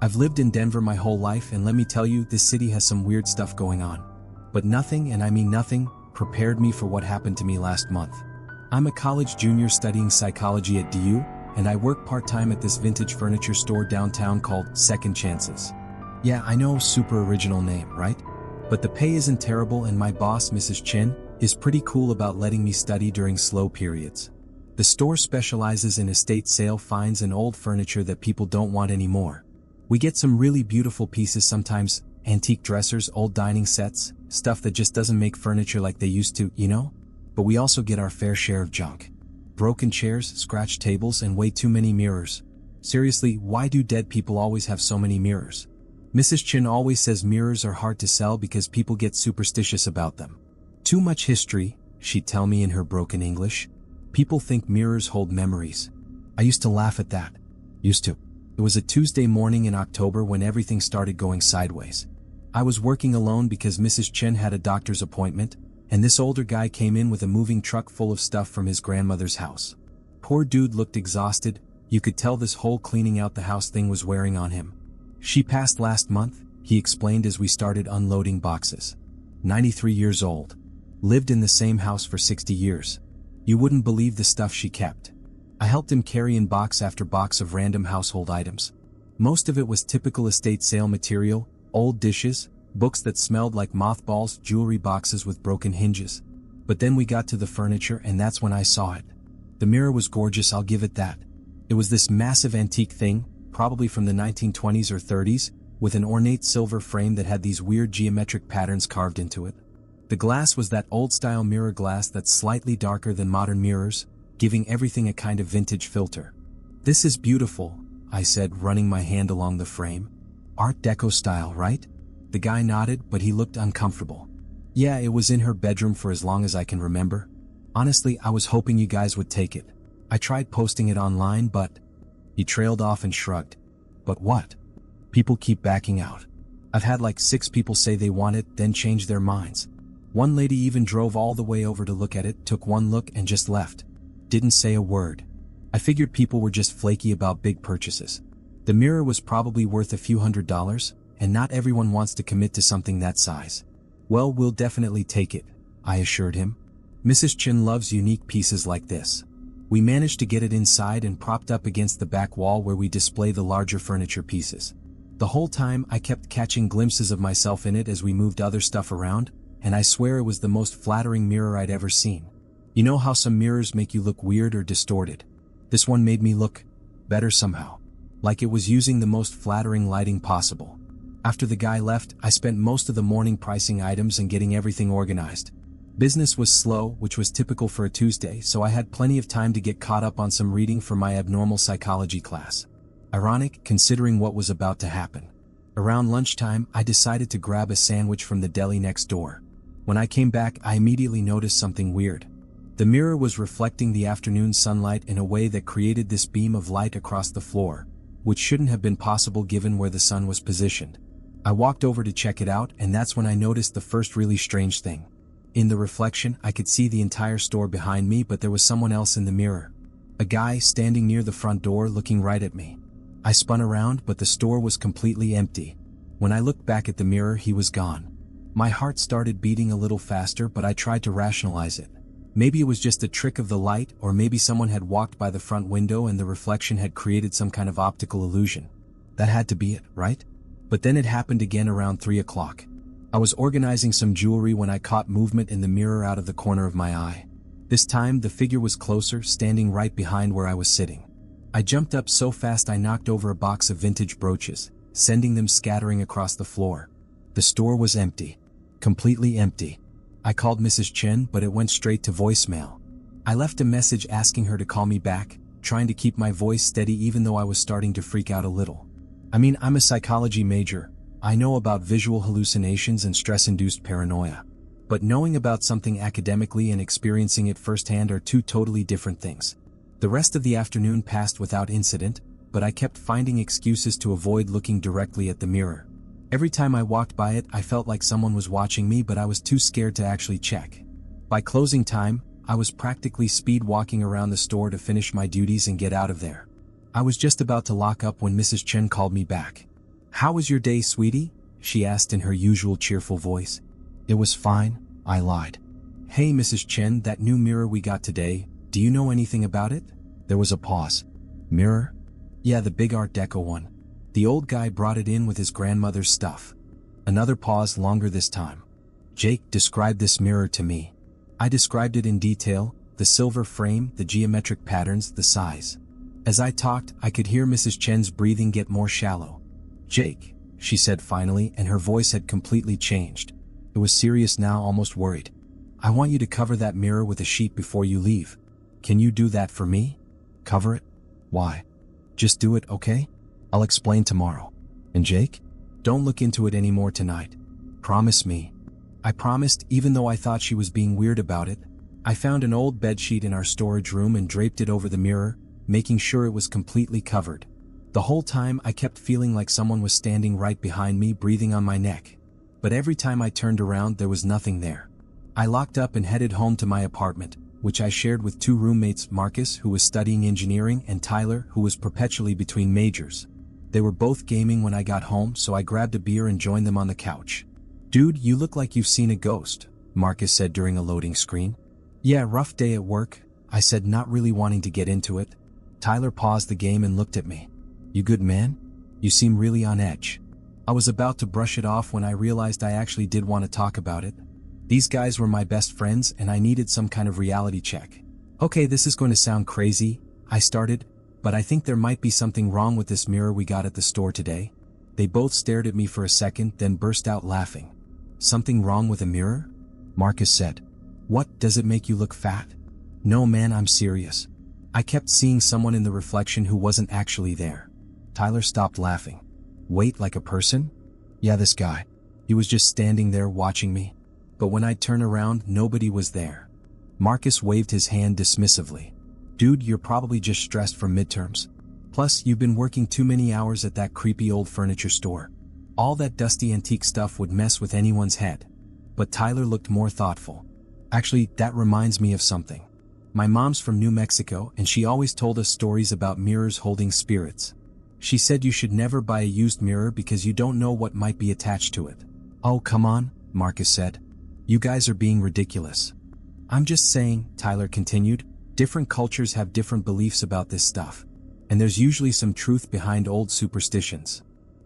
I've lived in Denver my whole life, and let me tell you, this city has some weird stuff going on. But nothing, and I mean nothing, prepared me for what happened to me last month. I'm a college junior studying psychology at DU, and I work part-time at this vintage furniture store downtown called Second Chances. Yeah, I know, super original name, right? But the pay isn't terrible, and my boss, Mrs. Chin, is pretty cool about letting me study during slow periods. The store specializes in estate sale finds and old furniture that people don't want anymore. We get some really beautiful pieces sometimes, antique dressers, old dining sets, stuff that just doesn't make furniture like they used to, you know? But we also get our fair share of junk. Broken chairs, scratched tables, and way too many mirrors. Seriously, why do dead people always have so many mirrors? Mrs. Chin always says mirrors are hard to sell because people get superstitious about them. Too much history, she'd tell me in her broken English. People think mirrors hold memories. I used to laugh at that. Used to. It was a Tuesday morning in October when everything started going sideways. I was working alone because Mrs. Chen had a doctor's appointment, and this older guy came in with a moving truck full of stuff from his grandmother's house. Poor dude looked exhausted. You could tell this whole cleaning out the house thing was wearing on him. She passed last month, he explained as we started unloading boxes. 93 years old. Lived in the same house for 60 years. You wouldn't believe the stuff she kept. I helped him carry in box after box of random household items. Most of it was typical estate sale material, old dishes, books that smelled like mothballs, jewelry boxes with broken hinges. But then we got to the furniture, and that's when I saw it. The mirror was gorgeous, I'll give it that. It was this massive antique thing, probably from the 1920s or 30s, with an ornate silver frame that had these weird geometric patterns carved into it. The glass was that old-style mirror glass that's slightly darker than modern mirrors, giving everything a kind of vintage filter. "This is beautiful," I said, running my hand along the frame. "Art Deco style, right?" The guy nodded, but he looked uncomfortable. "Yeah, it was in her bedroom for as long as I can remember. Honestly, I was hoping you guys would take it. I tried posting it online, but..." He trailed off and shrugged. "But what?" "People keep backing out. I've had like 6 people say they want it, then change their minds. One lady even drove all the way over to look at it, took one look and just left. Didn't say a word. I figured people were just flaky about big purchases. The mirror was probably worth a few $100s, and not everyone wants to commit to something that size." "Well, we'll definitely take it," I assured him. Mrs. Chin loves unique pieces like this. We managed to get it inside and propped up against the back wall where we display the larger furniture pieces. The whole time I kept catching glimpses of myself in it as we moved other stuff around, and I swear it was the most flattering mirror I'd ever seen. You know how some mirrors make you look weird or distorted? This one made me look better somehow. Like it was using the most flattering lighting possible. After the guy left, I spent most of the morning pricing items and getting everything organized. Business was slow, which was typical for a Tuesday, so I had plenty of time to get caught up on some reading for my abnormal psychology class. Ironic, considering what was about to happen. Around lunchtime, I decided to grab a sandwich from the deli next door. When I came back, I immediately noticed something weird. The mirror was reflecting the afternoon sunlight in a way that created this beam of light across the floor, which shouldn't have been possible given where the sun was positioned. I walked over to check it out, and that's when I noticed the first really strange thing. In the reflection, I could see the entire store behind me, but there was someone else in the mirror. A guy standing near the front door looking right at me. I spun around, but the store was completely empty. When I looked back at the mirror, he was gone. My heart started beating a little faster, but I tried to rationalize it. Maybe it was just a trick of the light, or maybe someone had walked by the front window and the reflection had created some kind of optical illusion. That had to be it, right? But then it happened again around 3 o'clock. I was organizing some jewelry when I caught movement in the mirror out of the corner of my eye. This time, the figure was closer, standing right behind where I was sitting. I jumped up so fast I knocked over a box of vintage brooches, sending them scattering across the floor. The store was empty. Completely empty. I called Mrs. Chen, but it went straight to voicemail. I left a message asking her to call me back, trying to keep my voice steady even though I was starting to freak out a little. I mean, I'm a psychology major. I know about visual hallucinations and stress-induced paranoia. But knowing about something academically and experiencing it firsthand are two totally different things. The rest of the afternoon passed without incident, but I kept finding excuses to avoid looking directly at the mirror. Every time I walked by it, I felt like someone was watching me, but I was too scared to actually check. By closing time, I was practically speed walking around the store to finish my duties and get out of there. I was just about to lock up when Mrs. Chen called me back. "How was your day, sweetie?" she asked in her usual cheerful voice. "It was fine," I lied. "Hey, Mrs. Chen, that new mirror we got today, do you know anything about it?" There was a pause. "Mirror?" "Yeah, the big Art Deco one. The old guy brought it in with his grandmother's stuff." Another pause, longer this time. "Jake, describe this mirror to me." I described it in detail, the silver frame, the geometric patterns, the size. As I talked, I could hear Mrs. Chen's breathing get more shallow. "Jake," she said finally, and her voice had completely changed. It was serious now, almost worried. "I want you to cover that mirror with a sheet before you leave. Can you do that for me?" "Cover it? Why?" "Just do it, okay? I'll explain tomorrow." "And Jake? Don't look into it anymore tonight. Promise me." I promised, even though I thought she was being weird about it. I found an old bedsheet in our storage room and draped it over the mirror, making sure it was completely covered. The whole time I kept feeling like someone was standing right behind me, breathing on my neck. But every time I turned around, there was nothing there. I locked up and headed home to my apartment, which I shared with two roommates, Marcus, who was studying engineering, and Tyler, who was perpetually between majors. They were both gaming when I got home, so I grabbed a beer and joined them on the couch. "Dude, you look like you've seen a ghost," Marcus said during a loading screen. "Yeah, rough day at work," I said, not really wanting to get into it. Tyler paused the game and looked at me. "You good, man? You seem really on edge." I was about to brush it off when I realized I actually did want to talk about it. These guys were my best friends and I needed some kind of reality check. "Okay, this is going to sound crazy," I started, "but I think there might be something wrong with this mirror we got at the store today." They both stared at me for a second, then burst out laughing. "Something wrong with a mirror?" Marcus said. "What, does it make you look fat?" "No man, I'm serious. I kept seeing someone in the reflection who wasn't actually there." Tyler stopped laughing. "Wait, like a person?" "Yeah, this guy. He was just standing there watching me. But when I'd turn around, nobody was there." Marcus waved his hand dismissively. "Dude, you're probably just stressed from midterms. Plus, you've been working too many hours at that creepy old furniture store. All that dusty antique stuff would mess with anyone's head." But Tyler looked more thoughtful. "Actually, that reminds me of something. My mom's from New Mexico and she always told us stories about mirrors holding spirits. She said you should never buy a used mirror because you don't know what might be attached to it." "Oh, come on," Marcus said. "You guys are being ridiculous." "I'm just saying," Tyler continued, "different cultures have different beliefs about this stuff. And there's usually some truth behind old superstitions."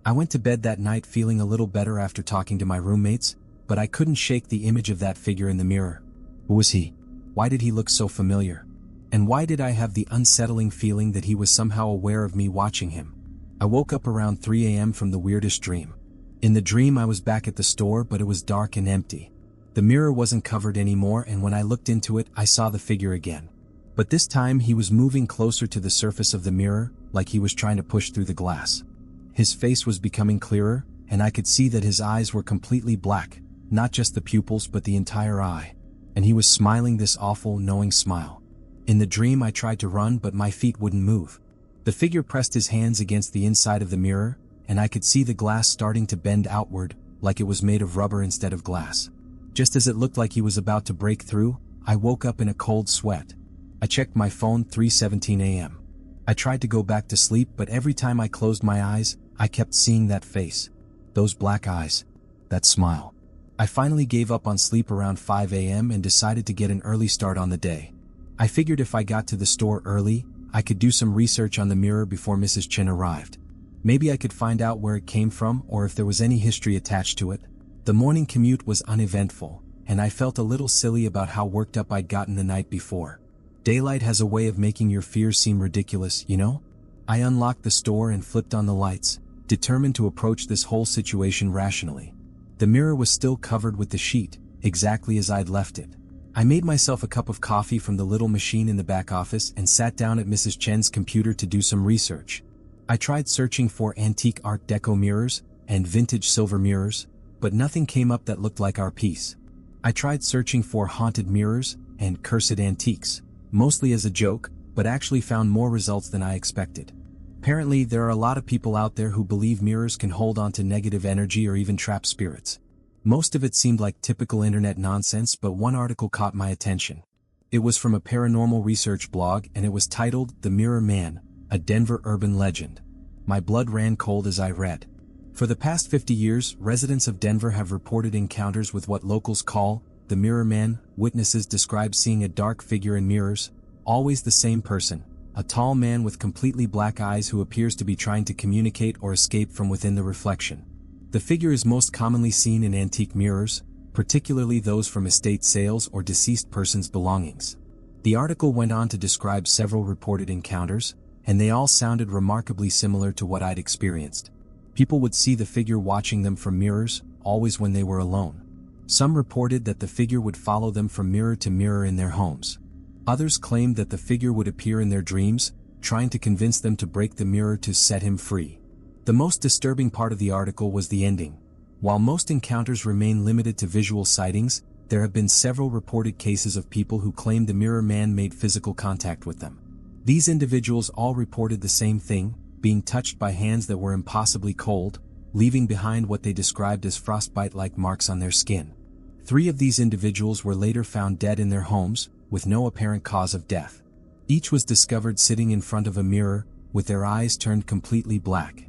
I went to bed that night feeling a little better after talking to my roommates, but I couldn't shake the image of that figure in the mirror. Who was he? Why did he look so familiar? And why did I have the unsettling feeling that he was somehow aware of me watching him? I woke up around 3 a.m. from the weirdest dream. In the dream I was back at the store, but it was dark and empty. The mirror wasn't covered anymore, and when I looked into it, I saw the figure again. But this time he was moving closer to the surface of the mirror, like he was trying to push through the glass. His face was becoming clearer, and I could see that his eyes were completely black, not just the pupils but the entire eye. And he was smiling this awful, knowing smile. In the dream I tried to run, but my feet wouldn't move. The figure pressed his hands against the inside of the mirror, and I could see the glass starting to bend outward, like it was made of rubber instead of glass. Just as it looked like he was about to break through, I woke up in a cold sweat. I checked my phone, 3:17 a.m. I tried to go back to sleep, but every time I closed my eyes, I kept seeing that face. Those black eyes. That smile. I finally gave up on sleep around 5 a.m. and decided to get an early start on the day. I figured if I got to the store early, I could do some research on the mirror before Mrs. Chen arrived. Maybe I could find out where it came from or if there was any history attached to it. The morning commute was uneventful, and I felt a little silly about how worked up I'd gotten the night before. Daylight has a way of making your fears seem ridiculous, you know? I unlocked the store and flipped on the lights, determined to approach this whole situation rationally. The mirror was still covered with the sheet, exactly as I'd left it. I made myself a cup of coffee from the little machine in the back office and sat down at Mrs. Chen's computer to do some research. I tried searching for antique Art Deco mirrors and vintage silver mirrors, but nothing came up that looked like our piece. I tried searching for haunted mirrors and cursed antiques, mostly as a joke, but actually found more results than I expected. Apparently, there are a lot of people out there who believe mirrors can hold on to negative energy or even trap spirits. Most of it seemed like typical internet nonsense, but one article caught my attention. It was from a paranormal research blog and it was titled "The Mirror Man, a Denver Urban Legend." My blood ran cold as I read. For the past 50 years, residents of Denver have reported encounters with what locals call the Mirror Man. Witnesses describe seeing a dark figure in mirrors, always the same person, a tall man with completely black eyes who appears to be trying to communicate or escape from within the reflection. The figure is most commonly seen in antique mirrors, particularly those from estate sales or deceased persons' belongings. The article went on to describe several reported encounters, and they all sounded remarkably similar to what I'd experienced. People would see the figure watching them from mirrors, always when they were alone. Some reported that the figure would follow them from mirror to mirror in their homes. Others claimed that the figure would appear in their dreams, trying to convince them to break the mirror to set him free. The most disturbing part of the article was the ending. While most encounters remain limited to visual sightings, there have been several reported cases of people who claimed the Mirror Man made physical contact with them. These individuals all reported the same thing, being touched by hands that were impossibly cold, leaving behind what they described as frostbite-like marks on their skin. 3 of these individuals were later found dead in their homes, with no apparent cause of death. Each was discovered sitting in front of a mirror, with their eyes turned completely black.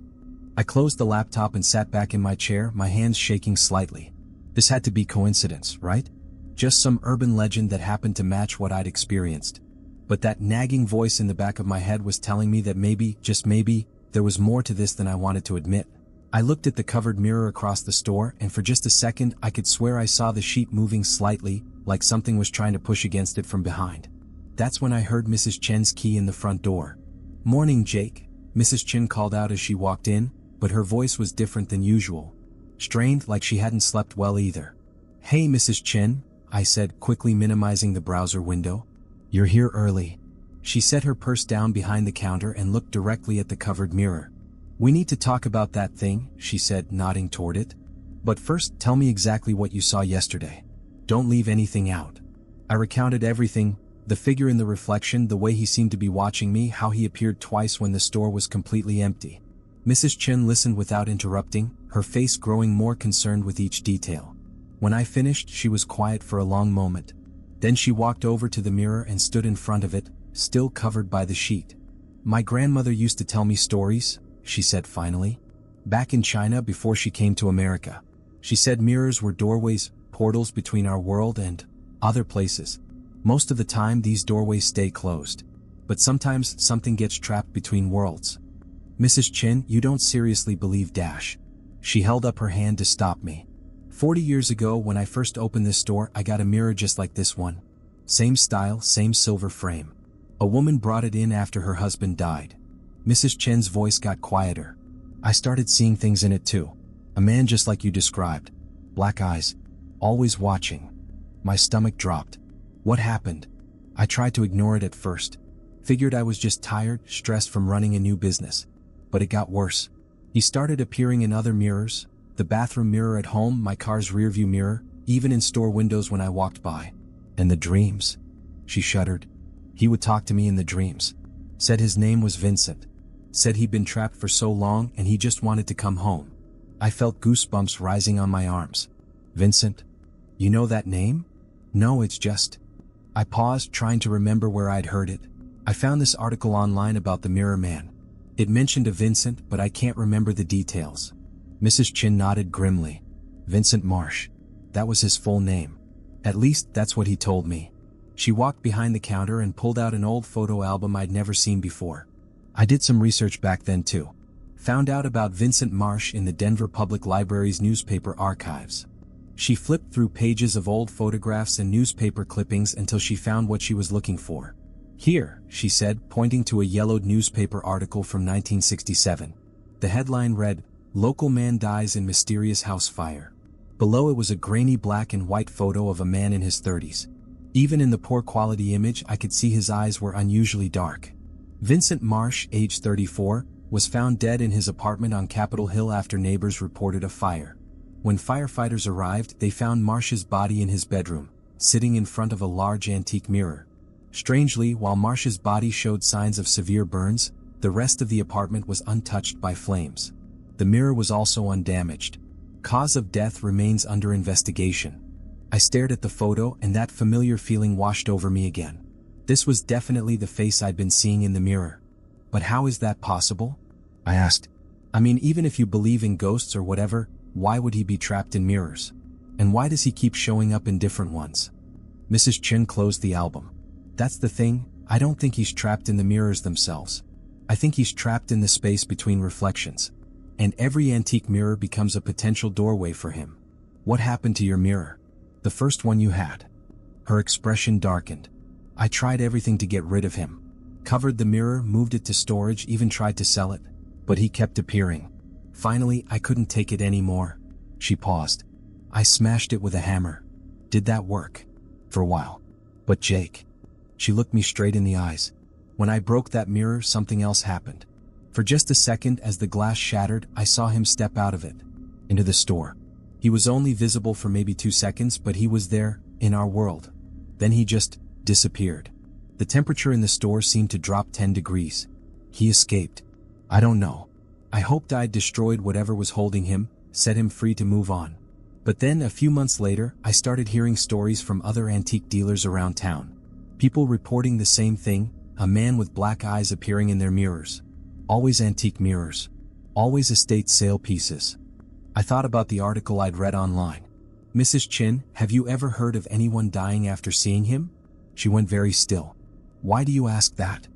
I closed the laptop and sat back in my chair, my hands shaking slightly. This had to be coincidence, right? Just some urban legend that happened to match what I'd experienced. But that nagging voice in the back of my head was telling me that maybe, just maybe, there was more to this than I wanted to admit. I looked at the covered mirror across the store, and for just a second I could swear I saw the sheet moving slightly, like something was trying to push against it from behind. That's when I heard Mrs. Chen's key in the front door. "Morning, Jake," Mrs. Chen called out as she walked in, but her voice was different than usual. Strained, like she hadn't slept well either. "Hey, Mrs. Chen," I said, quickly minimizing the browser window. "You're here early." She set her purse down behind the counter and looked directly at the covered mirror. "We need to talk about that thing," she said, nodding toward it. "But first, tell me exactly what you saw yesterday. Don't leave anything out." I recounted everything, the figure in the reflection, the way he seemed to be watching me, how he appeared twice when the store was completely empty. Mrs. Chen listened without interrupting, her face growing more concerned with each detail. When I finished, she was quiet for a long moment. Then she walked over to the mirror and stood in front of it, still covered by the sheet. "My grandmother used to tell me stories," she said finally. "Back in China before she came to America. She said mirrors were doorways, portals between our world and other places. Most of the time these doorways stay closed. But sometimes something gets trapped between worlds." "Mrs. Chen, you don't seriously believe dash." She held up her hand to stop me. 40 years ago when I first opened this store, I got a mirror just like this one. Same style, same silver frame. A woman brought it in after her husband died." Mrs. Chen's voice got quieter. "I started seeing things in it too. A man just like you described. Black eyes. Always watching." My stomach dropped. "What happened?" I tried to ignore it at first. Figured I was just tired, stressed from running a new business. But it got worse. He started appearing in other mirrors, the bathroom mirror at home, my car's rearview mirror, even in store windows when I walked by. And the dreams. She shuddered. "He would talk to me in the dreams. Said his name was Vincent. Said he'd been trapped for so long and he just wanted to come home." I felt goosebumps rising on my arms. "Vincent? You know that name?" "No, it's just..." I paused, trying to remember where I'd heard it. I found this article online about the Mirror Man. It mentioned a Vincent, but I can't remember the details. Mrs. Chen nodded grimly. "Vincent Marsh. That was his full name. At least, that's what he told me." She walked behind the counter and pulled out an old photo album I'd never seen before. I did some research back then too. Found out about Vincent Marsh in the Denver Public Library's newspaper archives. She flipped through pages of old photographs and newspaper clippings until she found what she was looking for. "Here," she said, pointing to a yellowed newspaper article from 1967. The headline read, "Local Man Dies in Mysterious House Fire." Below it was a grainy black and white photo of a man in his 30s. Even in the poor quality image, I could see his eyes were unusually dark. Vincent Marsh, age 34, was found dead in his apartment on Capitol Hill after neighbors reported a fire. When firefighters arrived, they found Marsh's body in his bedroom, sitting in front of a large antique mirror. Strangely, while Marsh's body showed signs of severe burns, the rest of the apartment was untouched by flames. The mirror was also undamaged. Cause of death remains under investigation. I stared at the photo and that familiar feeling washed over me again. This was definitely the face I'd been seeing in the mirror. "But how is that possible?" I asked. I mean, even if you believe in ghosts or whatever, why would he be trapped in mirrors? And why does he keep showing up in different ones? Mrs. Chen closed the album. That's the thing, I don't think he's trapped in the mirrors themselves. I think he's trapped in the space between reflections. And every antique mirror becomes a potential doorway for him. What happened to your mirror? The first one you had. Her expression darkened. I tried everything to get rid of him. Covered the mirror, moved it to storage, even tried to sell it. But he kept appearing. Finally, I couldn't take it anymore. She paused. I smashed it with a hammer. Did that work? For a while. But Jake. She looked me straight in the eyes. When I broke that mirror, something else happened. For just a second, as the glass shattered, I saw him step out of it. Into the store. He was only visible for maybe 2 seconds, but he was there, in our world. Then he just disappeared. The temperature in the store seemed to drop 10 degrees. He escaped. I don't know. I hoped I'd destroyed whatever was holding him, set him free to move on. But then, a few months later, I started hearing stories from other antique dealers around town. People reporting the same thing, a man with black eyes appearing in their mirrors. Always antique mirrors. Always estate sale pieces. I thought about the article I'd read online. Mrs. Chin, have you ever heard of anyone dying after seeing him? She went very still. Why do you ask that?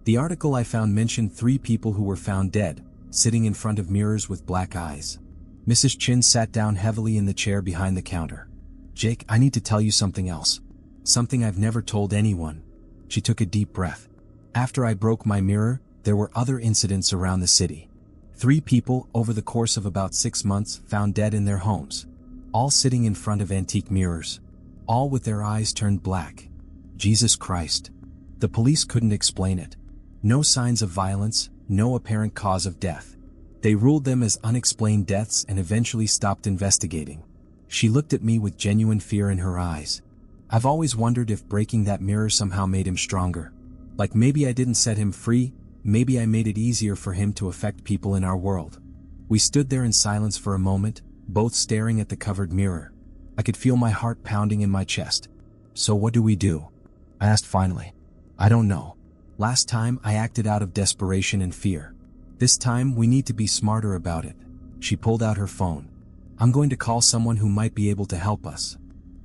The article I found mentioned 3 people who were found dead, sitting in front of mirrors with black eyes. Mrs. Chin sat down heavily in the chair behind the counter. Jake, I need to tell you something else. Something I've never told anyone. She took a deep breath. After I broke my mirror, there were other incidents around the city. 3 people, over the course of about 6 months, found dead in their homes. All sitting in front of antique mirrors. All with their eyes turned black. Jesus Christ. The police couldn't explain it. No signs of violence, no apparent cause of death. They ruled them as unexplained deaths and eventually stopped investigating. She looked at me with genuine fear in her eyes. I've always wondered if breaking that mirror somehow made him stronger. Like maybe I didn't set him free, maybe I made it easier for him to affect people in our world. We stood there in silence for a moment, both staring at the covered mirror. I could feel my heart pounding in my chest. So what do we do? I asked finally. I don't know. Last time I acted out of desperation and fear. This time we need to be smarter about it. She pulled out her phone. I'm going to call someone who might be able to help us.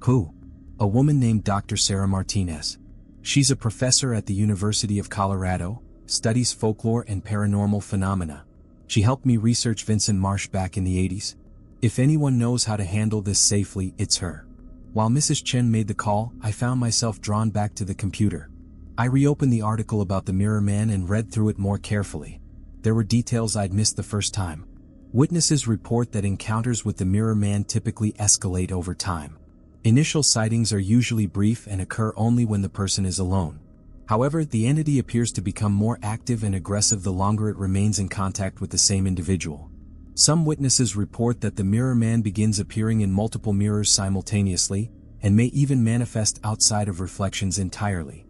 Who? A woman named Dr. Sarah Martinez. She's a professor at the University of Colorado, studies folklore and paranormal phenomena. She helped me research Vincent Marsh back in the 80s. If anyone knows how to handle this safely, it's her. While Mrs. Chen made the call, I found myself drawn back to the computer. I reopened the article about the Mirror Man and read through it more carefully. There were details I'd missed the first time. Witnesses report that encounters with the Mirror Man typically escalate over time. Initial sightings are usually brief and occur only when the person is alone. However, the entity appears to become more active and aggressive the longer it remains in contact with the same individual. Some witnesses report that the Mirror Man begins appearing in multiple mirrors simultaneously, and may even manifest outside of reflections entirely.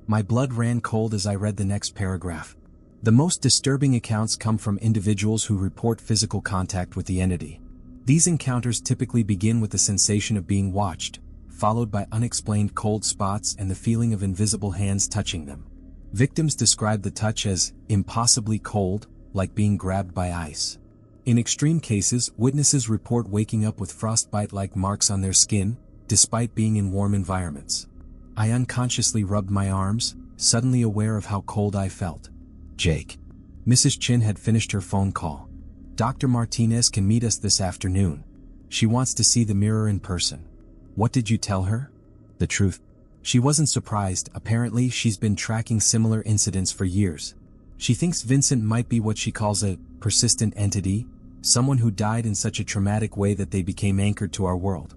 My blood ran cold as I read the next paragraph. The most disturbing accounts come from individuals who report physical contact with the entity. These encounters typically begin with the sensation of being watched, followed by unexplained cold spots and the feeling of invisible hands touching them. Victims describe the touch as impossibly cold, like being grabbed by ice. In extreme cases, witnesses report waking up with frostbite-like marks on their skin, despite being in warm environments. I unconsciously rubbed my arms, suddenly aware of how cold I felt. Jake. Mrs. Chin had finished her phone call. Dr. Martinez can meet us this afternoon. She wants to see the mirror in person. What did you tell her? The truth. She wasn't surprised. Apparently, she's been tracking similar incidents for years. She thinks Vincent might be what she calls a persistent entity, someone who died in such a traumatic way that they became anchored to our world.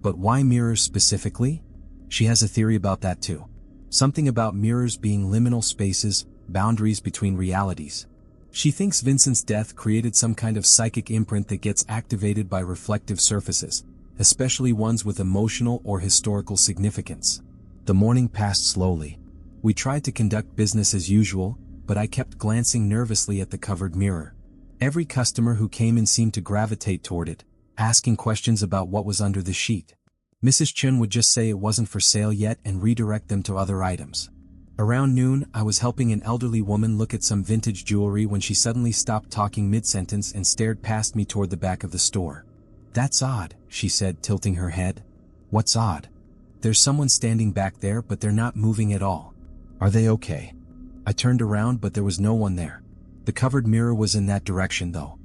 But why mirrors specifically? She has a theory about that too. Something about mirrors being liminal spaces, boundaries between realities. She thinks Vincent's death created some kind of psychic imprint that gets activated by reflective surfaces, especially ones with emotional or historical significance. The morning passed slowly. We tried to conduct business as usual, but I kept glancing nervously at the covered mirror. Every customer who came in seemed to gravitate toward it, asking questions about what was under the sheet. Mrs. Chun would just say it wasn't for sale yet and redirect them to other items. Around noon, I was helping an elderly woman look at some vintage jewelry when she suddenly stopped talking mid-sentence and stared past me toward the back of the store. "That's odd," she said, tilting her head. "What's odd?" "There's someone standing back there, but they're not moving at all." "Are they okay?" I turned around, but there was no one there. The covered mirror was in that direction though.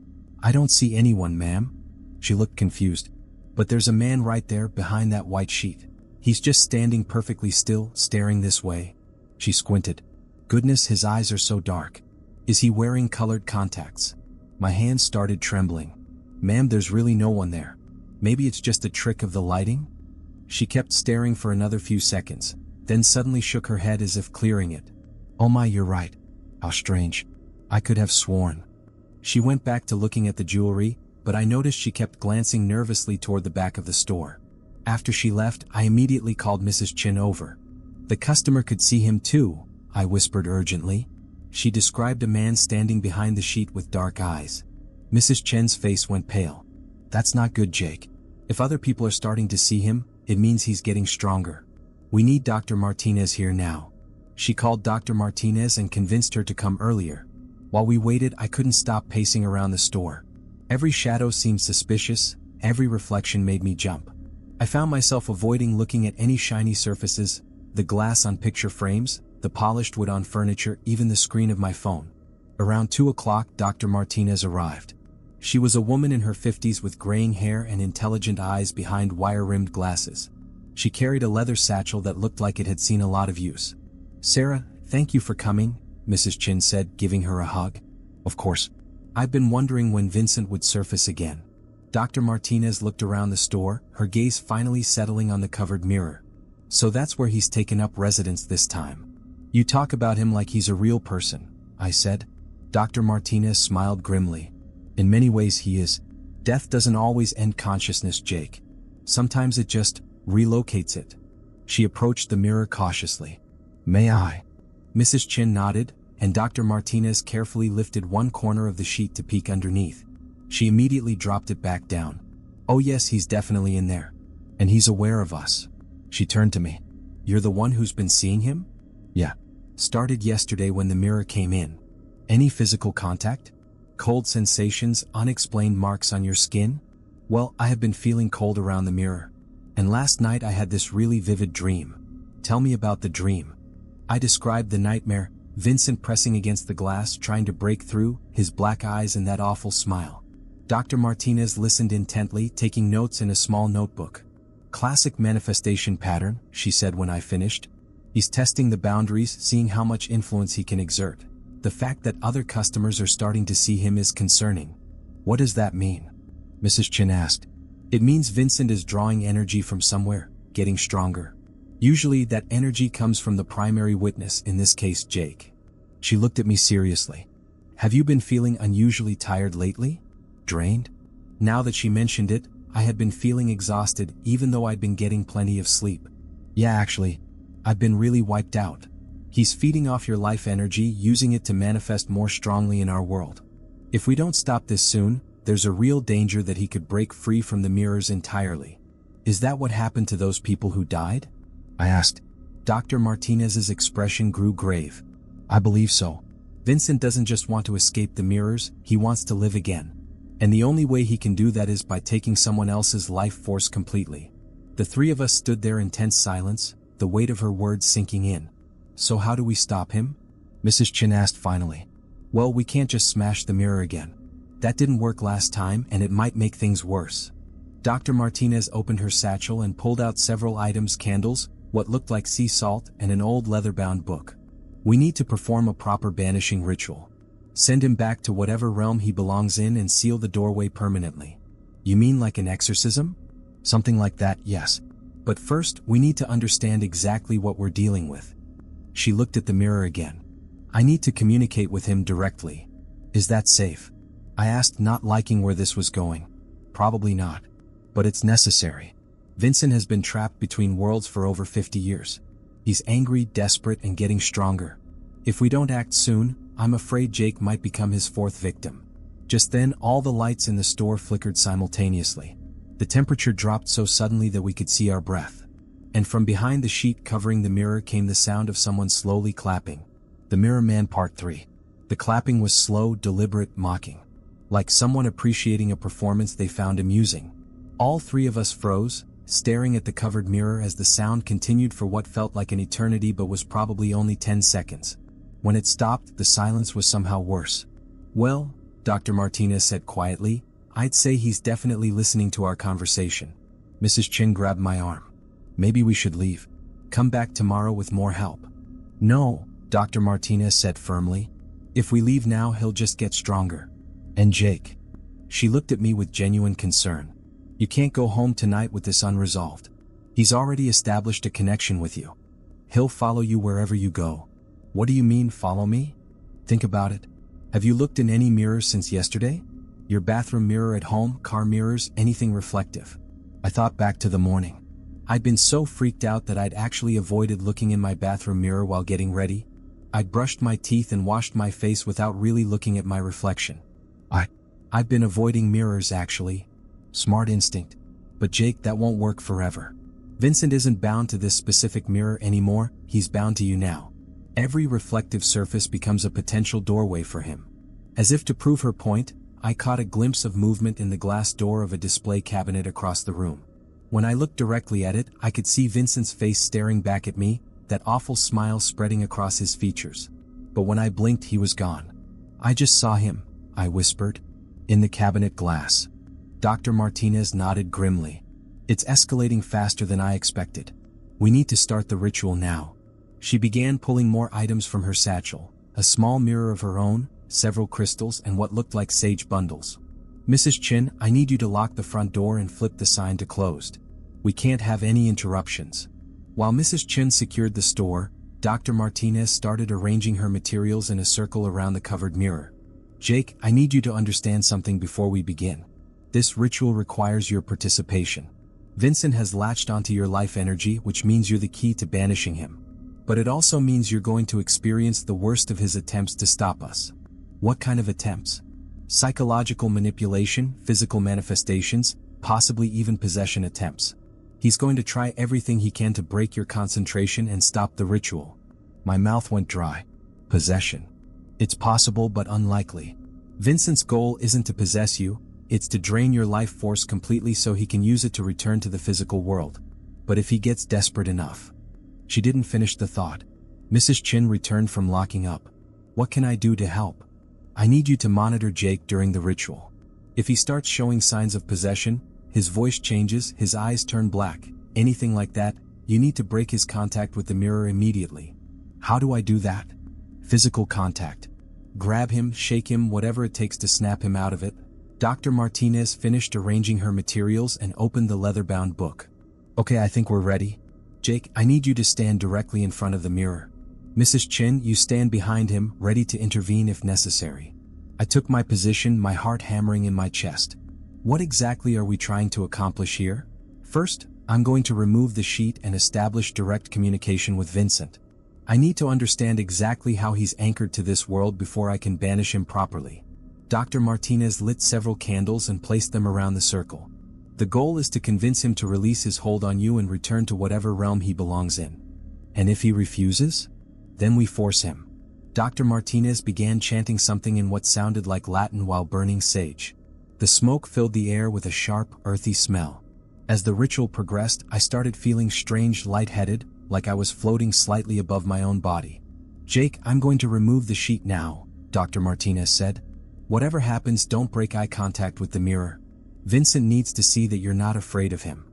"I don't see anyone, ma'am." She looked confused. "But there's a man right there behind that white sheet. He's just standing perfectly still, staring this way." She squinted. "Goodness, his eyes are so dark. Is he wearing colored contacts?" My hands started trembling. "Ma'am, there's really no one there. Maybe it's just a trick of the lighting?" She kept staring for another few seconds, then suddenly shook her head as if clearing it. "Oh my, you're right. How strange. I could have sworn." She went back to looking at the jewelry, but I noticed she kept glancing nervously toward the back of the store. After she left, I immediately called Mrs. Chin over. "The customer could see him too," I whispered urgently. She described a man standing behind the sheet with dark eyes. Mrs. Chen's face went pale. "That's not good, Jake. If other people are starting to see him, it means he's getting stronger. We need Dr. Martinez here now." She called Dr. Martinez and convinced her to come earlier. While we waited, I couldn't stop pacing around the store. Every shadow seemed suspicious, every reflection made me jump. I found myself avoiding looking at any shiny surfaces, the glass on picture frames, the polished wood on furniture, even the screen of my phone. Around 2 o'clock, Dr. Martinez arrived. She was a woman in her 50s with graying hair and intelligent eyes behind wire-rimmed glasses. She carried a leather satchel that looked like it had seen a lot of use. "Sarah, thank you for coming," Mrs. Chin said, giving her a hug. "Of course. I've been wondering when Vincent would surface again." Dr. Martinez looked around the store, her gaze finally settling on the covered mirror. "So that's where he's taken up residence this time. You talk about him like he's a real person," I said. Dr. Martinez smiled grimly. "In many ways he is. Death doesn't always end consciousness, Jake. Sometimes it just relocates it." She approached the mirror cautiously. "May I?" Mrs. Chin nodded, and Dr. Martinez carefully lifted one corner of the sheet to peek underneath. She immediately dropped it back down. "Oh yes, he's definitely in there. And he's aware of us." She turned to me. "You're the one who's been seeing him?" "Yeah. Started yesterday when the mirror came in." "Any physical contact? Cold sensations, unexplained marks on your skin?" "Well, I have been feeling cold around the mirror. And last night I had this really vivid dream." "Tell me about the dream." I described the nightmare, Vincent pressing against the glass trying to break through, his black eyes and that awful smile. Dr. Martinez listened intently, taking notes in a small notebook. "Classic manifestation pattern," she said when I finished. "He's testing the boundaries, seeing how much influence he can exert. The fact that other customers are starting to see him is concerning." "What does that mean?" Mrs. Chin asked. "It means Vincent is drawing energy from somewhere, getting stronger. Usually that energy comes from the primary witness, in this case Jake." She looked at me seriously. "Have you been feeling unusually tired lately? Drained?" Now that she mentioned it, I had been feeling exhausted even though I'd been getting plenty of sleep. "Yeah, actually, I've been really wiped out. He's feeding off your life energy, using it to manifest more strongly in our world. If we don't stop this soon, there's a real danger that he could break free from the mirrors entirely." "Is that what happened to those people who died?" I asked. Dr. Martinez's expression grew grave. "I believe so. Vincent doesn't just want to escape the mirrors, he wants to live again. And the only way he can do that is by taking someone else's life force completely." The three of us stood there in tense silence, the weight of her words sinking in. "So how do we stop him?" Mrs. Chin asked finally. "Well, we can't just smash the mirror again. That didn't work last time and it might make things worse." Dr. Martinez opened her satchel and pulled out several items: candles, what looked like sea salt, and an old leather-bound book. "We need to perform a proper banishing ritual. Send him back to whatever realm he belongs in and seal the doorway permanently." "You mean like an exorcism?" "Something like that, yes. But first, we need to understand exactly what we're dealing with." She looked at the mirror again. "I need to communicate with him directly. Is that safe?" I asked, not liking where this was going. "Probably not. But it's necessary. Vincent has been trapped between worlds for over 50 years. He's angry, desperate, and getting stronger. If we don't act soon, I'm afraid Jake might become his fourth victim." Just then, all the lights in the store flickered simultaneously. The temperature dropped so suddenly that we could see our breath. And from behind the sheet covering the mirror came the sound of someone slowly clapping. The Mirror Man Part 3. The clapping was slow, deliberate, mocking. Like someone appreciating a performance they found amusing. All three of us froze, staring at the covered mirror as the sound continued for what felt like an eternity but was probably only 10 seconds. When it stopped, the silence was somehow worse. "Well," Dr. Martinez said quietly, "I'd say he's definitely listening to our conversation." Mrs. Chin grabbed my arm. "Maybe we should leave. Come back tomorrow with more help." "No," Dr. Martinez said firmly. "If we leave now, he'll just get stronger." "And Jake?" She looked at me with genuine concern. "You can't go home tonight with this unresolved. He's already established a connection with you. He'll follow you wherever you go." "What do you mean, follow me?" "Think about it. Have you looked in any mirrors since yesterday? Your bathroom mirror at home, car mirrors, anything reflective?" I thought back to the morning. I'd been so freaked out that I'd actually avoided looking in my bathroom mirror while getting ready. I'd brushed my teeth and washed my face without really looking at my reflection. I've been avoiding mirrors actually. Smart instinct. But Jake, that won't work forever. Vincent isn't bound to this specific mirror anymore, he's bound to you now. Every reflective surface becomes a potential doorway for him. As if to prove her point, I caught a glimpse of movement in the glass door of a display cabinet across the room. When I looked directly at it, I could see Vincent's face staring back at me, that awful smile spreading across his features. But when I blinked, he was gone. "I just saw him," I whispered. "In the cabinet glass." Dr. Martinez nodded grimly. "It's escalating faster than I expected. We need to start the ritual now." She began pulling more items from her satchel, a small mirror of her own, several crystals, and what looked like sage bundles. "Mrs. Chin, I need you to lock the front door and flip the sign to closed. We can't have any interruptions." While Mrs. Chin secured the store, Dr. Martinez started arranging her materials in a circle around the covered mirror. "Jake, I need you to understand something before we begin. This ritual requires your participation. Vincent has latched onto your life energy, which means you're the key to banishing him. But it also means you're going to experience the worst of his attempts to stop us." "What kind of attempts?" "Psychological manipulation, physical manifestations, possibly even possession attempts. He's going to try everything he can to break your concentration and stop the ritual." My mouth went dry. Possession. It's possible but unlikely. Vincent's goal isn't to possess you, it's to drain your life force completely so he can use it to return to the physical world. But if he gets desperate enough. She didn't finish the thought. Mrs. Chin returned from locking up. "What can I do to help?" "I need you to monitor Jake during the ritual. If he starts showing signs of possession, his voice changes, his eyes turn black, anything like that, you need to break his contact with the mirror immediately." "How do I do that?" "Physical contact. Grab him, shake him, whatever it takes to snap him out of it." Dr. Martinez finished arranging her materials and opened the leather-bound book. "Okay, I think we're ready. Jake, I need you to stand directly in front of the mirror. Mrs. Chin, you stand behind him, ready to intervene if necessary." I took my position, my heart hammering in my chest. What exactly are we trying to accomplish here? First, I'm going to remove the sheet and establish direct communication with Vincent. I need to understand exactly how he's anchored to this world before I can banish him properly. Dr. Martinez lit several candles and placed them around the circle. The goal is to convince him to release his hold on you and return to whatever realm he belongs in. And if he refuses? Then we force him. Dr. Martinez began chanting something in what sounded like Latin while burning sage. The smoke filled the air with a sharp, earthy smell. As the ritual progressed, I started feeling strange, lightheaded, like I was floating slightly above my own body. "Jake, I'm going to remove the sheet now," Dr. Martinez said. "Whatever happens, don't break eye contact with the mirror. Vincent needs to see that you're not afraid of him."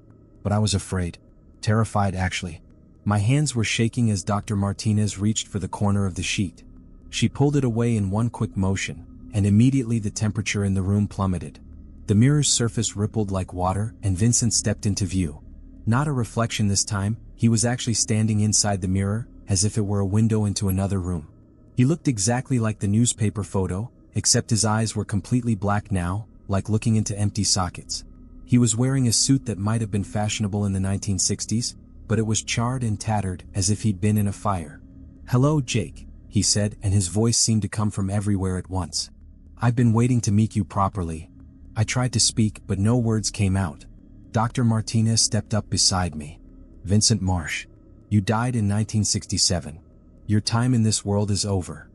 But I was afraid. Terrified, actually. My hands were shaking as Dr. Martinez reached for the corner of the sheet. She pulled it away in one quick motion, and immediately the temperature in the room plummeted. The mirror's surface rippled like water, and Vincent stepped into view. Not a reflection this time, he was actually standing inside the mirror, as if it were a window into another room. He looked exactly like the newspaper photo, except his eyes were completely black now, like looking into empty sockets. He was wearing a suit that might have been fashionable in the 1960s, but it was charred and tattered as if he'd been in a fire. "Hello, Jake," he said, and his voice seemed to come from everywhere at once. "I've been waiting to meet you properly." I tried to speak, but no words came out. Dr. Martinez stepped up beside me. Vincent Marsh. You died in 1967. Your time in this world is over.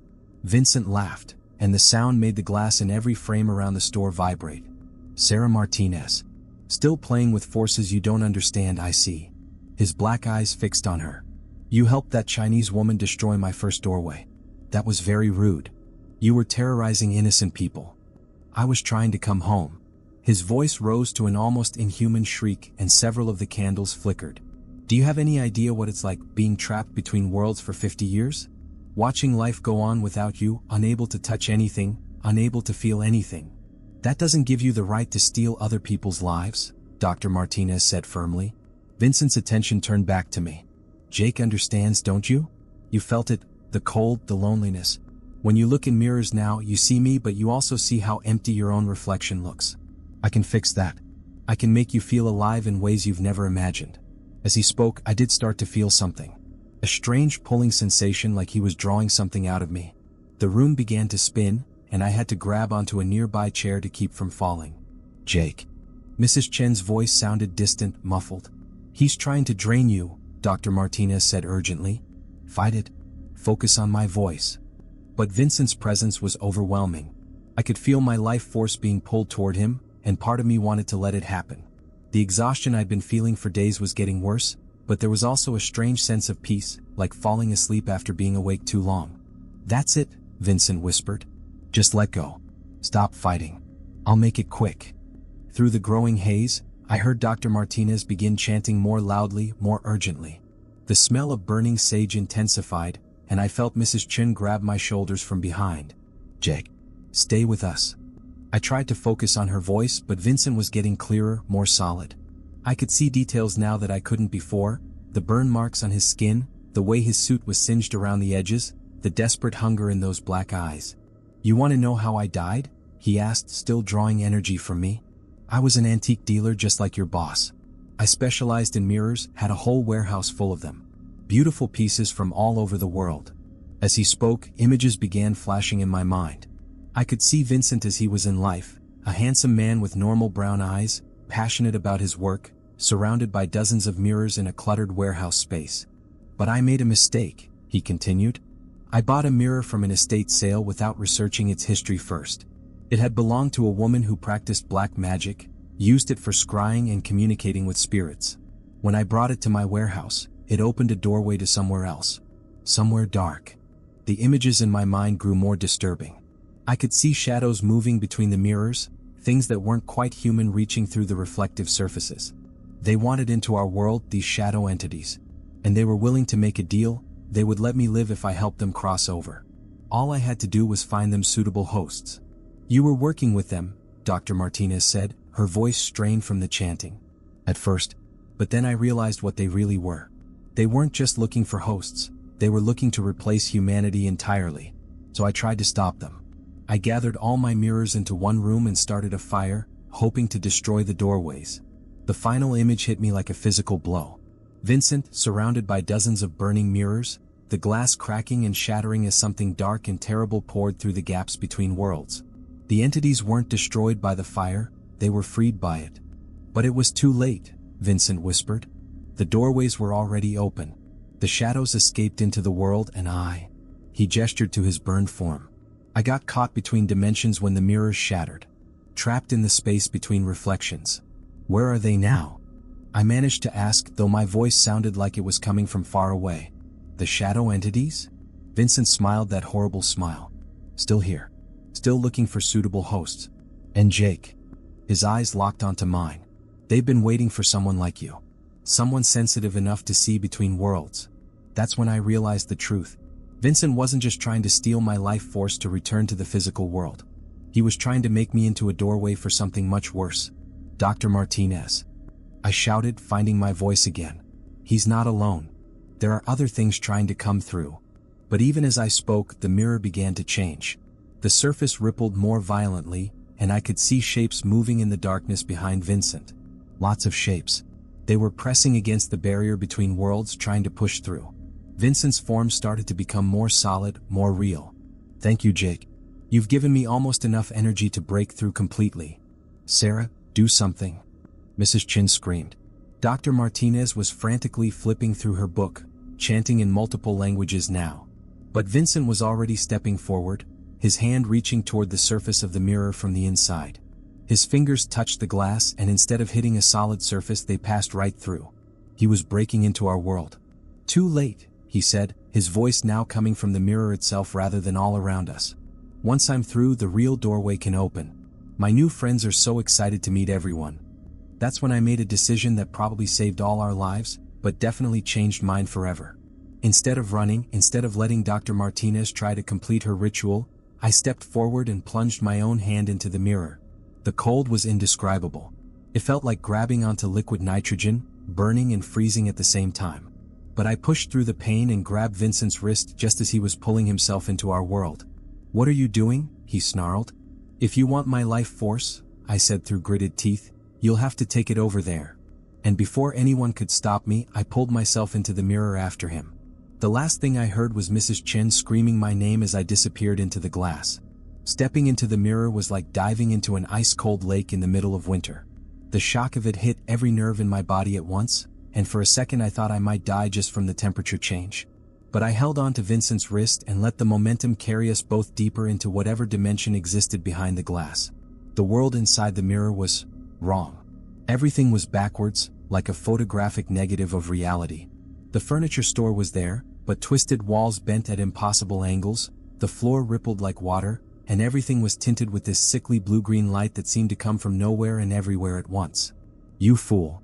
Vincent laughed, and the sound made the glass in every frame around the store vibrate. Sarah Martinez. Still playing with forces you don't understand, I see. His black eyes fixed on her. You helped that Chinese woman destroy my first doorway. That was very rude. You were terrorizing innocent people. I was trying to come home. His voice rose to an almost inhuman shriek, and several of the candles flickered. Do you have any idea what it's like being trapped between worlds for 50 years? Watching life go on without you, unable to touch anything, unable to feel anything. That doesn't give you the right to steal other people's lives, Dr. Martinez said firmly. Vincent's attention turned back to me. Jake understands, don't you? You felt it, the cold, the loneliness. When you look in mirrors now, you see me, but you also see how empty your own reflection looks. I can fix that. I can make you feel alive in ways you've never imagined. As he spoke, I did start to feel something. A strange pulling sensation, like he was drawing something out of me. The room began to spin, and I had to grab onto a nearby chair to keep from falling. Jake. Mrs. Chen's voice sounded distant, muffled. He's trying to drain you, Dr. Martinez said urgently. Fight it. Focus on my voice. But Vincent's presence was overwhelming. I could feel my life force being pulled toward him, and part of me wanted to let it happen. The exhaustion I'd been feeling for days was getting worse, but there was also a strange sense of peace, like falling asleep after being awake too long. That's it, Vincent whispered. Just let go. Stop fighting. I'll make it quick. Through the growing haze, I heard Dr. Martinez begin chanting more loudly, more urgently. The smell of burning sage intensified, and I felt Mrs. Chen grab my shoulders from behind. Jake, stay with us. I tried to focus on her voice, but Vincent was getting clearer, more solid. I could see details now that I couldn't before, the burn marks on his skin, the way his suit was singed around the edges, the desperate hunger in those black eyes. You want to know how I died? He asked, still drawing energy from me. I was an antique dealer just like your boss. I specialized in mirrors, had a whole warehouse full of them. Beautiful pieces from all over the world. As he spoke, images began flashing in my mind. I could see Vincent as he was in life, a handsome man with normal brown eyes, passionate about his work, surrounded by dozens of mirrors in a cluttered warehouse space. But I made a mistake, he continued. I bought a mirror from an estate sale without researching its history first. It had belonged to a woman who practiced black magic, used it for scrying and communicating with spirits. When I brought it to my warehouse, it opened a doorway to somewhere else. Somewhere dark. The images in my mind grew more disturbing. I could see shadows moving between the mirrors, things that weren't quite human reaching through the reflective surfaces. They wanted into our world, these shadow entities. And they were willing to make a deal. They would let me live if I helped them cross over. All I had to do was find them suitable hosts. You were working with them, Dr. Martinez said, her voice strained from the chanting. At first, but then I realized what they really were. They weren't just looking for hosts, they were looking to replace humanity entirely. So I tried to stop them. I gathered all my mirrors into one room and started a fire, hoping to destroy the doorways. The final image hit me like a physical blow. Vincent, surrounded by dozens of burning mirrors, the glass cracking and shattering as something dark and terrible poured through the gaps between worlds. The entities weren't destroyed by the fire, they were freed by it. But it was too late, Vincent whispered. The doorways were already open. The shadows escaped into the world and he gestured to his burned form. I got caught between dimensions when the mirrors shattered. Trapped in the space between reflections. Where are they now? I managed to ask, though my voice sounded like it was coming from far away. The shadow entities? Vincent smiled that horrible smile. Still here. Still looking for suitable hosts. And Jake. His eyes locked onto mine. They've been waiting for someone like you. Someone sensitive enough to see between worlds. That's when I realized the truth. Vincent wasn't just trying to steal my life force to return to the physical world. He was trying to make me into a doorway for something much worse. Dr. Martinez. I shouted, finding my voice again. He's not alone. There are other things trying to come through. But even as I spoke, the mirror began to change. The surface rippled more violently, and I could see shapes moving in the darkness behind Vincent. Lots of shapes. They were pressing against the barrier between worlds, trying to push through. Vincent's form started to become more solid, more real. Thank you, Jake. You've given me almost enough energy to break through completely. Sarah, do something. Mrs. Chin screamed. Dr. Martinez was frantically flipping through her book, chanting in multiple languages now. But Vincent was already stepping forward, his hand reaching toward the surface of the mirror from the inside. His fingers touched the glass, and instead of hitting a solid surface, they passed right through. He was breaking into our world. "Too late," he said, his voice now coming from the mirror itself rather than all around us. "Once I'm through, the real doorway can open. My new friends are so excited to meet everyone." That's when I made a decision that probably saved all our lives, but definitely changed mine forever. Instead of running, instead of letting Dr. Martinez try to complete her ritual, I stepped forward and plunged my own hand into the mirror. The cold was indescribable. It felt like grabbing onto liquid nitrogen, burning and freezing at the same time. But I pushed through the pain and grabbed Vincent's wrist just as he was pulling himself into our world. "What are you doing?" he snarled. "If you want my life force," I said through gritted teeth, "you'll have to take it over there." And before anyone could stop me, I pulled myself into the mirror after him. The last thing I heard was Mrs. Chen screaming my name as I disappeared into the glass. Stepping into the mirror was like diving into an ice-cold lake in the middle of winter. The shock of it hit every nerve in my body at once, and for a second I thought I might die just from the temperature change. But I held on to Vincent's wrist and let the momentum carry us both deeper into whatever dimension existed behind the glass. The world inside the mirror was wrong. Everything was backwards, like a photographic negative of reality. The furniture store was there, but twisted walls bent at impossible angles, the floor rippled like water, and everything was tinted with this sickly blue-green light that seemed to come from nowhere and everywhere at once. "You fool,"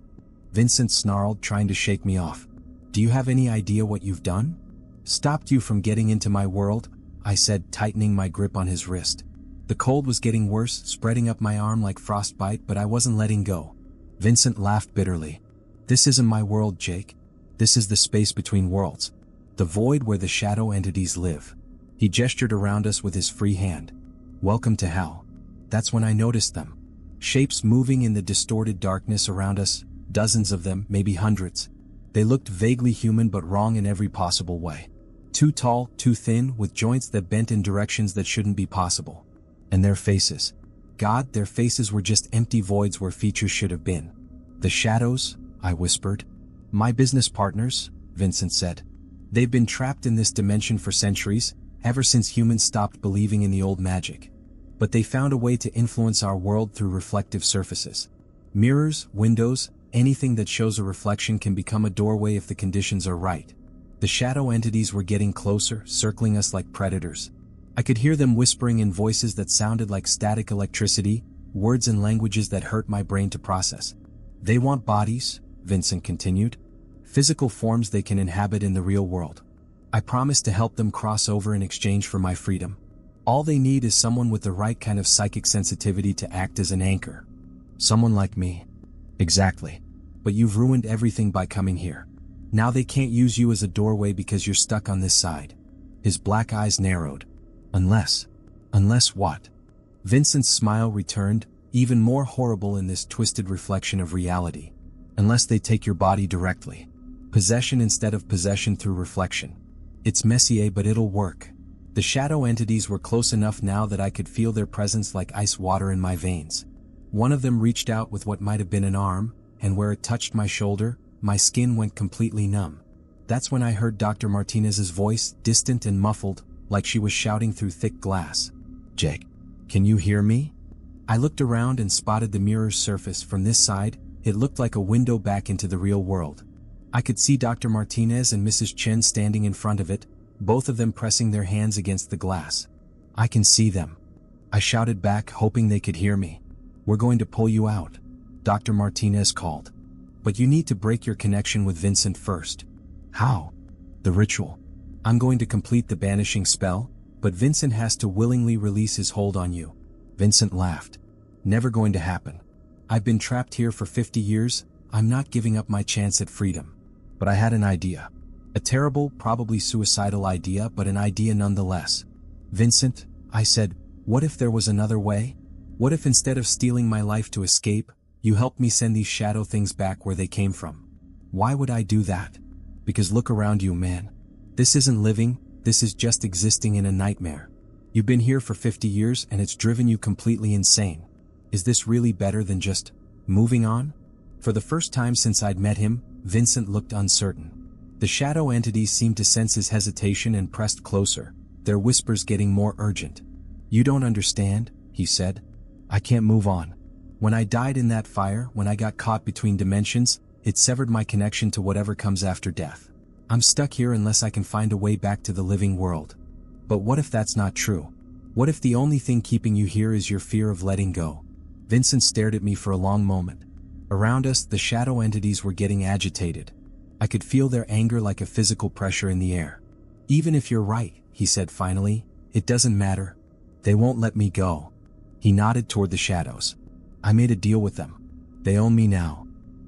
Vincent snarled, trying to shake me off. "Do you have any idea what you've done?" "Stopped you from getting into my world," I said, tightening my grip on his wrist. The cold was getting worse, spreading up my arm like frostbite, but I wasn't letting go. Vincent laughed bitterly. "This isn't my world, Jake. This is the space between worlds. The void where the shadow entities live." He gestured around us with his free hand. "Welcome to hell." That's when I noticed them. Shapes moving in the distorted darkness around us, dozens of them, maybe hundreds. They looked vaguely human but wrong in every possible way. Too tall, too thin, with joints that bent in directions that shouldn't be possible. And their faces. God, their faces were just empty voids where features should have been. "The shadows," I whispered. "My business partners," Vincent said. "They've been trapped in this dimension for centuries, ever since humans stopped believing in the old magic. But they found a way to influence our world through reflective surfaces. Mirrors, windows, anything that shows a reflection can become a doorway if the conditions are right. The shadow entities were getting closer, circling us like predators. I could hear them whispering in voices that sounded like static electricity, words and languages that hurt my brain to process. They want bodies," Vincent continued. "Physical forms they can inhabit in the real world. I promise to help them cross over in exchange for my freedom. All they need is someone with the right kind of psychic sensitivity to act as an anchor. Someone like me." "Exactly. But you've ruined everything by coming here. Now they can't use you as a doorway because you're stuck on this side." His black eyes narrowed. Unless what?" Vincent's smile returned, even more horrible in this twisted reflection of reality. "Unless they take your body directly. Possession instead of possession through reflection. It's messy, but it'll work." The shadow entities were close enough now that I could feel their presence like ice water in my veins. One of them reached out with what might have been an arm, and where it touched my shoulder, my skin went completely numb. That's when I heard Dr. Martinez's voice, distant and muffled, like she was shouting through thick glass. "Jake, can you hear me?" I looked around and spotted the mirror's surface. From this side, it looked like a window back into the real world. I could see Dr. Martinez and Mrs. Chen standing in front of it, both of them pressing their hands against the glass. "I can see them," I shouted back, hoping they could hear me. "We're going to pull you out," Dr. Martinez called. "But you need to break your connection with Vincent first." "How?" "The ritual. I'm going to complete the banishing spell, but Vincent has to willingly release his hold on you." Vincent laughed. "Never going to happen. I've been trapped here for 50 years, I'm not giving up my chance at freedom." But I had an idea. A terrible, probably suicidal idea, but an idea nonetheless. "Vincent," I said, "what if there was another way? What if instead of stealing my life to escape, you helped me send these shadow things back where they came from?" "Why would I do that?" "Because look around you, man. This isn't living, this is just existing in a nightmare. You've been here for 50 years and it's driven you completely insane. Is this really better than just moving on?" For the first time since I'd met him, Vincent looked uncertain. The shadow entities seemed to sense his hesitation and pressed closer, their whispers getting more urgent. "You don't understand," he said. "I can't move on. When I died in that fire, when I got caught between dimensions, it severed my connection to whatever comes after death. I'm stuck here unless I can find a way back to the living world. But what if that's not true? What if the only thing keeping you here is your fear of letting go?" Vincent stared at me for a long moment. Around us, the shadow entities were getting agitated. I could feel their anger like a physical pressure in the air. "Even if you're right," he said finally, "it doesn't matter. They won't let me go." He nodded toward the shadows. "I made a deal with them. They own me now."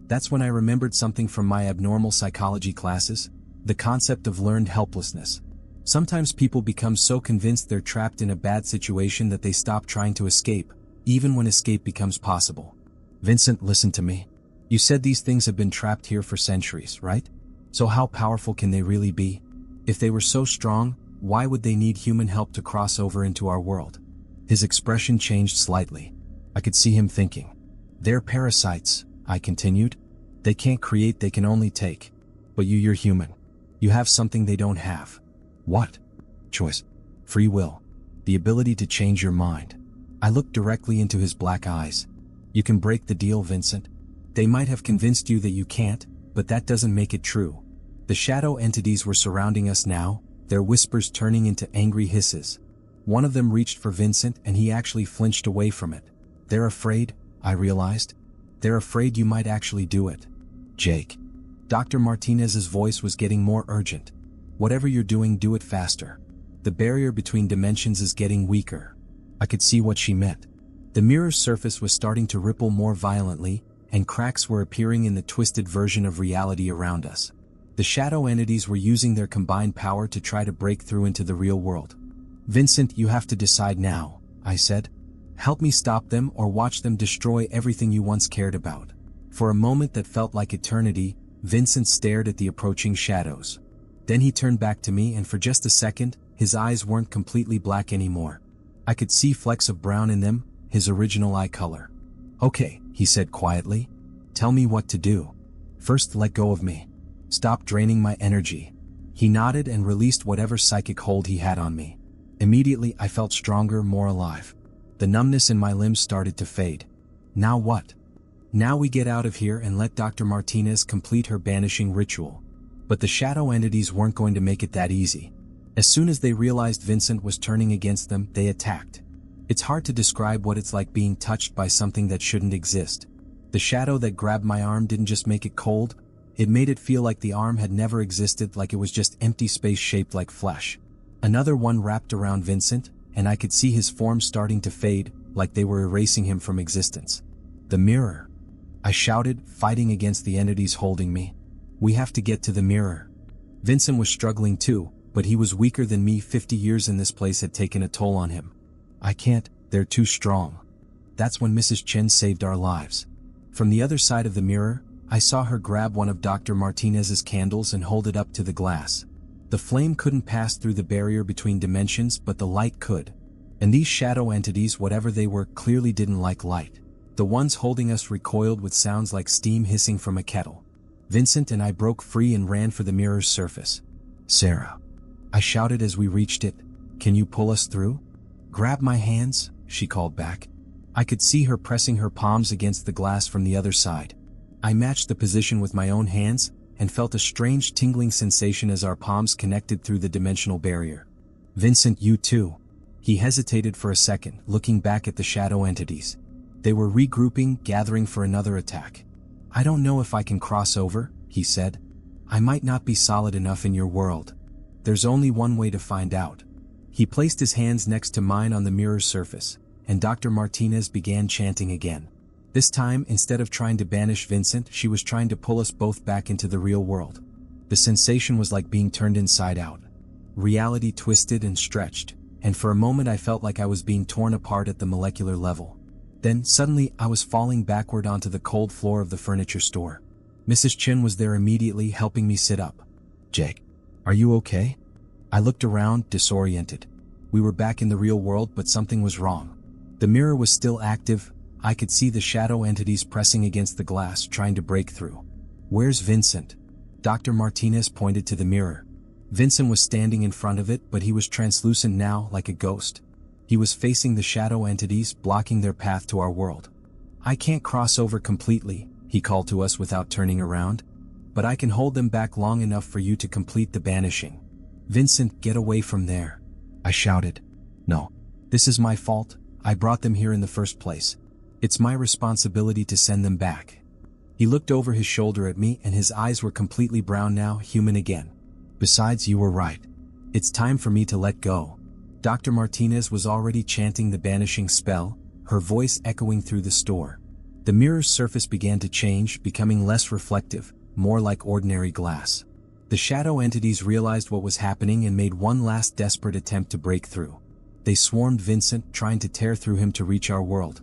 That's when I remembered something from my abnormal psychology classes, the concept of learned helplessness. Sometimes people become so convinced they're trapped in a bad situation that they stop trying to escape, even when escape becomes possible. "Vincent, listen to me. You said these things have been trapped here for centuries, right? So how powerful can they really be? If they were so strong, why would they need human help to cross over into our world?" His expression changed slightly. I could see him thinking. "They're parasites," I continued. "They can't create, they can only take. But you're human. You have something they don't have." "What?" "Choice. Free will. The ability to change your mind." I looked directly into his black eyes. "You can break the deal, Vincent. They might have convinced you that you can't, but that doesn't make it true." The shadow entities were surrounding us now, their whispers turning into angry hisses. One of them reached for Vincent and he actually flinched away from it. "They're afraid," I realized. "They're afraid you might actually do it. Jake." Dr. Martinez's voice was getting more urgent. "Whatever you're doing, do it faster. The barrier between dimensions is getting weaker." I could see what she meant. The mirror's surface was starting to ripple more violently, and cracks were appearing in the twisted version of reality around us. The shadow entities were using their combined power to try to break through into the real world. "Vincent, you have to decide now," I said. "Help me stop them or watch them destroy everything you once cared about." For a moment that felt like eternity, Vincent stared at the approaching shadows. Then he turned back to me and for just a second, his eyes weren't completely black anymore. I could see flecks of brown in them, his original eye color. "Okay," he said quietly. "Tell me what to do. First, let go of me. Stop draining my energy." He nodded and released whatever psychic hold he had on me. Immediately, I felt stronger, more alive. The numbness in my limbs started to fade. Now what? Now we get out of here and let Dr. Martinez complete her banishing ritual. But the shadow entities weren't going to make it that easy. As soon as they realized Vincent was turning against them, they attacked. It's hard to describe what it's like being touched by something that shouldn't exist. The shadow that grabbed my arm didn't just make it cold, it made it feel like the arm had never existed, like it was just empty space shaped like flesh. Another one wrapped around Vincent, and I could see his form starting to fade, like they were erasing him from existence. "The mirror!" I shouted, fighting against the entities holding me. "We have to get to the mirror." Vincent was struggling too, but he was weaker than me. 50 years in this place had taken a toll on him. "I can't, they're too strong." That's when Mrs. Chen saved our lives. From the other side of the mirror, I saw her grab one of Dr. Martinez's candles and hold it up to the glass. The flame couldn't pass through the barrier between dimensions, but the light could. And these shadow entities, whatever they were, clearly didn't like light. The ones holding us recoiled with sounds like steam hissing from a kettle. Vincent and I broke free and ran for the mirror's surface. "Sarah," I shouted as we reached it, "can you pull us through?" "Grab my hands," she called back. I could see her pressing her palms against the glass from the other side. I matched the position with my own hands, and felt a strange tingling sensation as our palms connected through the dimensional barrier. "Vincent, you too." He hesitated for a second, looking back at the shadow entities. They were regrouping, gathering for another attack. "I don't know if I can cross over," he said. "I might not be solid enough in your world. There's only one way to find out." He placed his hands next to mine on the mirror's surface, and Dr. Martinez began chanting again. This time, instead of trying to banish Vincent, she was trying to pull us both back into the real world. The sensation was like being turned inside out. Reality twisted and stretched, and for a moment I felt like I was being torn apart at the molecular level. Then, suddenly, I was falling backward onto the cold floor of the furniture store. Mrs. Chen was there immediately, helping me sit up. "Jake, are you okay?" I looked around, disoriented. We were back in the real world, but something was wrong. The mirror was still active, I could see the shadow entities pressing against the glass, trying to break through. "Where's Vincent?" Dr. Martinez pointed to the mirror. Vincent was standing in front of it, but he was translucent now, like a ghost. He was facing the shadow entities, blocking their path to our world. "I can't cross over completely," he called to us without turning around. "But I can hold them back long enough for you to complete the banishing." "Vincent, get away from there," I shouted. "No. This is my fault. I brought them here in the first place. It's my responsibility to send them back." He looked over his shoulder at me and his eyes were completely brown now, human again. "Besides, you were right. It's time for me to let go." Dr. Martinez was already chanting the banishing spell, her voice echoing through the store. The mirror's surface began to change, becoming less reflective, more like ordinary glass. The shadow entities realized what was happening and made one last desperate attempt to break through. They swarmed Vincent, trying to tear through him to reach our world.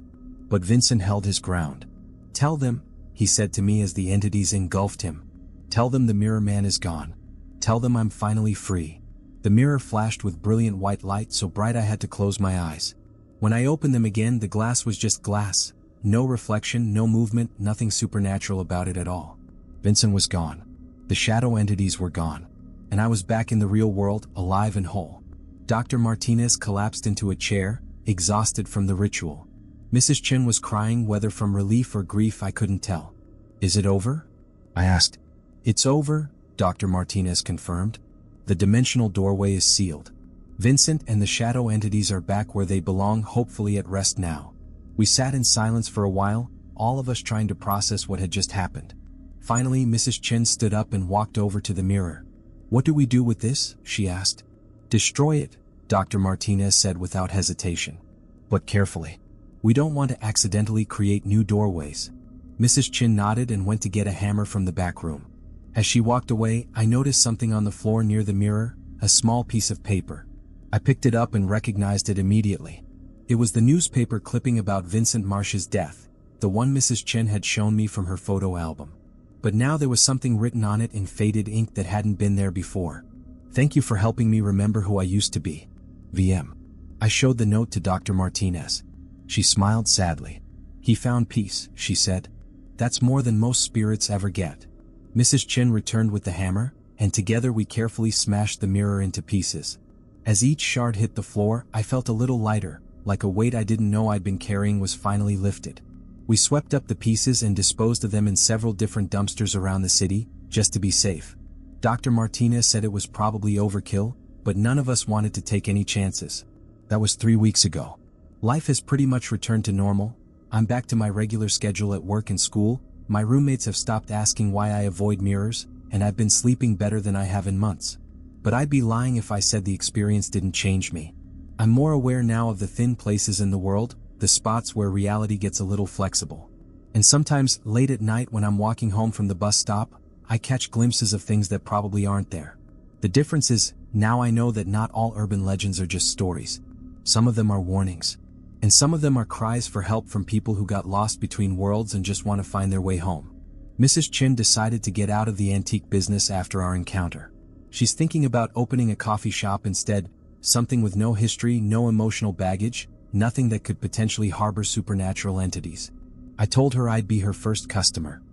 But Vincent held his ground. "Tell them," he said to me as the entities engulfed him. "Tell them the mirror man is gone. Tell them I'm finally free." The mirror flashed with brilliant white light, so bright I had to close my eyes. When I opened them again, the glass was just glass. No reflection, no movement, nothing supernatural about it at all. Vincent was gone. The shadow entities were gone. And I was back in the real world, alive and whole. Dr. Martinez collapsed into a chair, exhausted from the ritual. Mrs. Chen was crying, whether from relief or grief I couldn't tell. "Is it over?" I asked. "It's over," Dr. Martinez confirmed. "The dimensional doorway is sealed. Vincent and the shadow entities are back where they belong, hopefully at rest now." We sat in silence for a while, all of us trying to process what had just happened. Finally, Mrs. Chen stood up and walked over to the mirror. "What do we do with this?" she asked. "Destroy it," Dr. Martinez said without hesitation. "But carefully. We don't want to accidentally create new doorways." Mrs. Chen nodded and went to get a hammer from the back room. As she walked away, I noticed something on the floor near the mirror, a small piece of paper. I picked it up and recognized it immediately. It was the newspaper clipping about Vincent Marsh's death, the one Mrs. Chen had shown me from her photo album. But now there was something written on it in faded ink that hadn't been there before. "Thank you for helping me remember who I used to be. VM." I showed the note to Dr. Martinez. She smiled sadly. "He found peace," she said. "That's more than most spirits ever get." Mrs. Chen returned with the hammer, and together we carefully smashed the mirror into pieces. As each shard hit the floor, I felt a little lighter, like a weight I didn't know I'd been carrying was finally lifted. We swept up the pieces and disposed of them in several different dumpsters around the city, just to be safe. Dr. Martinez said it was probably overkill, but none of us wanted to take any chances. That was 3 weeks ago. Life has pretty much returned to normal. I'm back to my regular schedule at work and school. My roommates have stopped asking why I avoid mirrors, and I've been sleeping better than I have in months. But I'd be lying if I said the experience didn't change me. I'm more aware now of the thin places in the world, the spots where reality gets a little flexible. And sometimes, late at night when I'm walking home from the bus stop, I catch glimpses of things that probably aren't there. The difference is, now I know that not all urban legends are just stories. Some of them are warnings. And some of them are cries for help from people who got lost between worlds and just want to find their way home. Mrs. Chin decided to get out of the antique business after our encounter. She's thinking about opening a coffee shop instead, something with no history, no emotional baggage, nothing that could potentially harbor supernatural entities. I told her I'd be her first customer.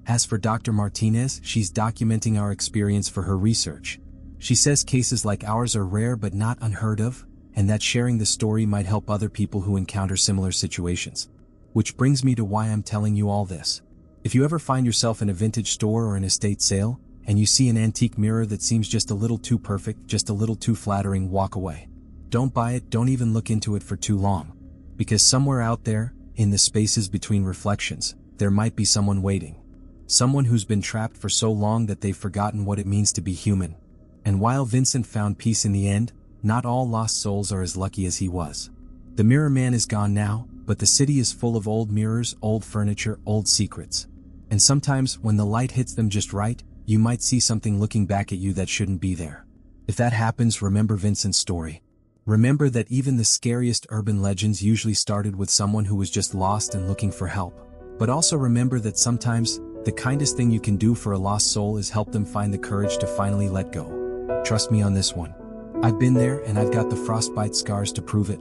As for Dr. Martinez, she's documenting our experience for her research. She says cases like ours are rare but not unheard of, and that sharing the story might help other people who encounter similar situations. Which brings me to why I'm telling you all this. If you ever find yourself in a vintage store or an estate sale, and you see an antique mirror that seems just a little too perfect, just a little too flattering, walk away. Don't buy it, don't even look into it for too long. Because somewhere out there, in the spaces between reflections, there might be someone waiting. Someone who's been trapped for so long that they've forgotten what it means to be human. And while Vincent found peace in the end, not all lost souls are as lucky as he was. The mirror man is gone now, but the city is full of old mirrors, old furniture, old secrets. And sometimes, when the light hits them just right, you might see something looking back at you that shouldn't be there. If that happens, remember Vincent's story. Remember that even the scariest urban legends usually started with someone who was just lost and looking for help. But also remember that sometimes, the kindest thing you can do for a lost soul is help them find the courage to finally let go. Trust me on this one. I've been there and I've got the frostbite scars to prove it.